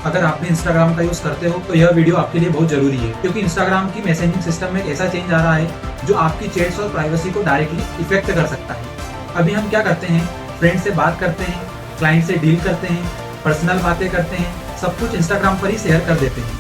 अगर आप भी इंस्टाग्राम का यूज करते हो तो यह वीडियो आपके लिए बहुत जरूरी है, क्योंकि इंस्टाग्राम की मैसेजिंग सिस्टम में एक ऐसा चेंज आ रहा है जो आपकी चैट्स और प्राइवेसी को डायरेक्टली इफेक्ट कर सकता है। अभी हम क्या करते हैं, फ्रेंड से बात करते हैं, क्लाइंट से डील करते हैं, पर्सनल बातें करते हैं, सब कुछ इंस्टाग्राम पर ही शेयर कर देते हैं।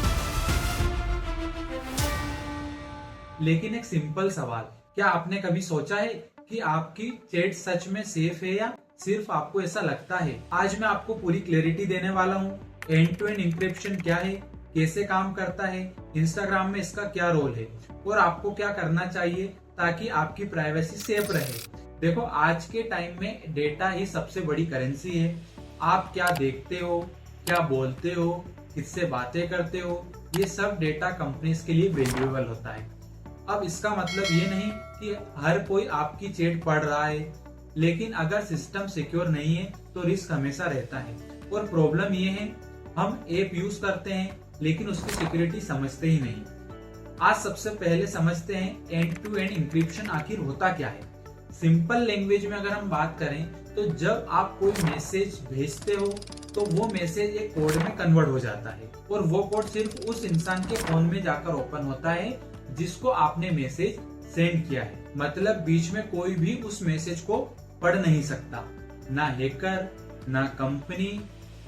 लेकिन एक सिंपल सवाल, क्या आपने कभी सोचा है कि आपकी चैट सच में सेफ है या सिर्फ आपको ऐसा लगता है? आज मैं आपको पूरी क्लैरिटी देने वाला हूँ। एंड टू एंड इंक्रिप्शन क्या है, कैसे काम करता है, इंस्टाग्राम में इसका क्या रोल है और आपको क्या करना चाहिए ताकि आपकी प्राइवेसी सेफ रहे। देखो, आज के टाइम में डेटा ही सबसे बड़ी करेंसी है। आप क्या देखते हो, क्या बोलते हो, किससे बातें करते हो, ये सब डेटा कंपनीज के लिए वैल्यूएबल होता है। अब इसका मतलब ये नहीं कि हर कोई आपकी चैट पढ़ रहा है, लेकिन अगर सिस्टम सिक्योर नहीं है तो रिस्क हमेशा रहता है। और प्रॉब्लम ये है, हम ऐप यूज करते हैं लेकिन उसकी सिक्योरिटी समझते ही नहीं। आज सबसे पहले समझते हैं एंड टू एंड इंक्रिप्शन आखिर होता क्या है। सिंपल लैंग्वेज में अगर हम बात करें तो जब आप कोई मैसेज भेजते हो तो वो मैसेज एक कोड में कन्वर्ट हो जाता है और वो कोड सिर्फ उस इंसान के फोन में जाकर ओपन होता है जिसको आपने मैसेज सेंड किया है। मतलब बीच में कोई भी उस मैसेज को पढ़ नहीं सकता, ना हैकर, ना कंपनी,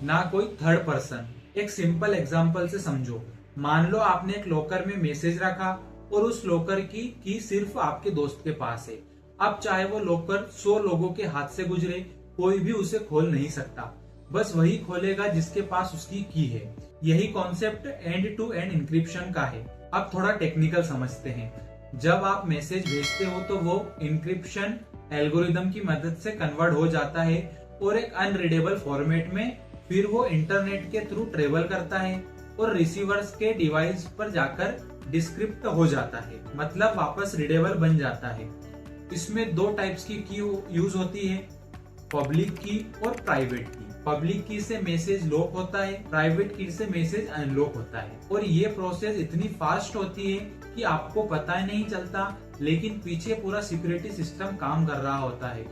ना कोई थर्ड पर्सन। एक सिंपल एग्जांपल से समझो। मान लो आपने एक लॉकर में मैसेज रखा और उस लॉकर की सिर्फ आपके दोस्त के पास है। अब चाहे वो लॉकर 100 लोगों के हाथ से गुजरे, कोई भी उसे खोल नहीं सकता। बस वही खोलेगा जिसके पास उसकी की है। यही concept end to end encryption का है। अब थोड़ा टेक्निकल समझते हैं। जब आप मैसेज भेजते हो तो वो इंक्रिप्शन एल्गोरिदम की मदद से कन्वर्ट हो जाता है और एक अनरीडेबल फॉर्मेट में फिर वो इंटरनेट के थ्रू ट्रेवल करता है और रिसीवर्स के डिवाइस पर जाकर डिस्क्रिप्ट हो जाता है, मतलब वापस रीडेबल बन जाता है। इसमें दो टाइप्स की यूज होती है, पब्लिक की और प्राइवेट की। पब्लिक की से मैसेज लॉक होता है, प्राइवेट की से मैसेज अनलॉक होता है। और ये प्रोसेस इतनी फास्ट होती है कि आपको पता ही नहीं चलता, लेकिन पीछे पूरा सिक्योरिटी सिस्टम काम कर रहा होता है।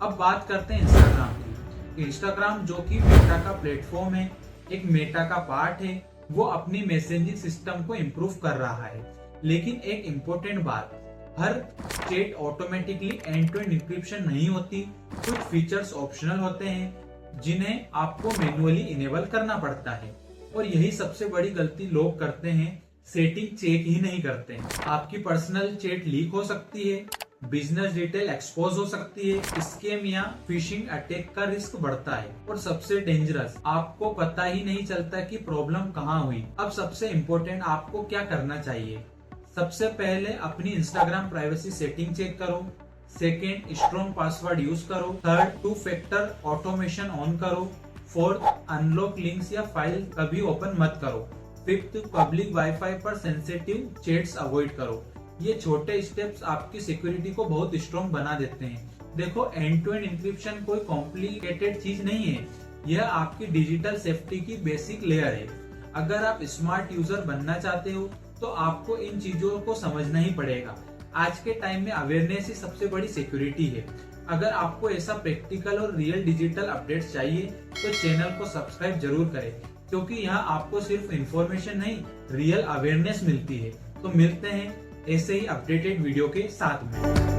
अब बात करते हैं इंस्टाग्राम की। इंस्टाग्राम जो कि मेटा का प्लेटफॉर्म है, एक मेटा का पार्ट है, वो अपनी मैसेजिंग सिस्टम को इम्प्रूव कर रहा है। लेकिन एक इम्पोर्टेंट बात, हर chat automatically end to end encryption नहीं होती। कुछ फीचर्स ऑप्शनल होते हैं जिन्हें आपको मैन्युअली इनेबल करना पड़ता है। और यही सबसे बड़ी गलती लोग करते हैं, सेटिंग चेक ही नहीं करते। आपकी पर्सनल चैट लीक हो सकती है, बिजनेस डिटेल एक्सपोज हो सकती है, स्कैम या फिशिंग अटैक का रिस्क बढ़ता है और सबसे डेंजरस, आपको पता ही नहीं चलता कि प्रॉब्लम कहाँ हुई। अब सबसे इम्पोर्टेंट, आपको क्या करना चाहिए। सबसे पहले अपनी इंस्टाग्राम प्राइवेसी सेटिंग चेक करो। सेकेंड, स्ट्रॉन्ग पासवर्ड यूज करो। थर्ड, 2 फैक्टर ऑटोमेशन ऑन करो। फोर्थ, अनलॉक लिंक्स या फाइल कभी ओपन मत करो। फिफ्थ, पब्लिक वाईफाई पर सेंसिटिव चैट्स अवॉइड करो। ये छोटे स्टेप्स आपकी सिक्योरिटी को बहुत स्ट्रॉन्ग बना देते हैं। देखो, एंड टू एंड इंक्रिप्शन कोई कॉम्प्लिकेटेड चीज नहीं है, यह आपकी डिजिटल सेफ्टी की बेसिक लेयर है। अगर आप स्मार्ट यूजर बनना चाहते हो तो आपको इन चीजों को समझना ही पड़ेगा। आज के टाइम में अवेयरनेस ही सबसे बड़ी सिक्योरिटी है। अगर आपको ऐसा प्रैक्टिकल और रियल डिजिटल अपडेट्स चाहिए तो चैनल को सब्सक्राइब जरूर करें, क्योंकि यहाँ आपको सिर्फ इंफॉर्मेशन नहीं, रियल अवेयरनेस मिलती है। तो मिलते हैं ऐसे ही अपडेटेड वीडियो के साथ में।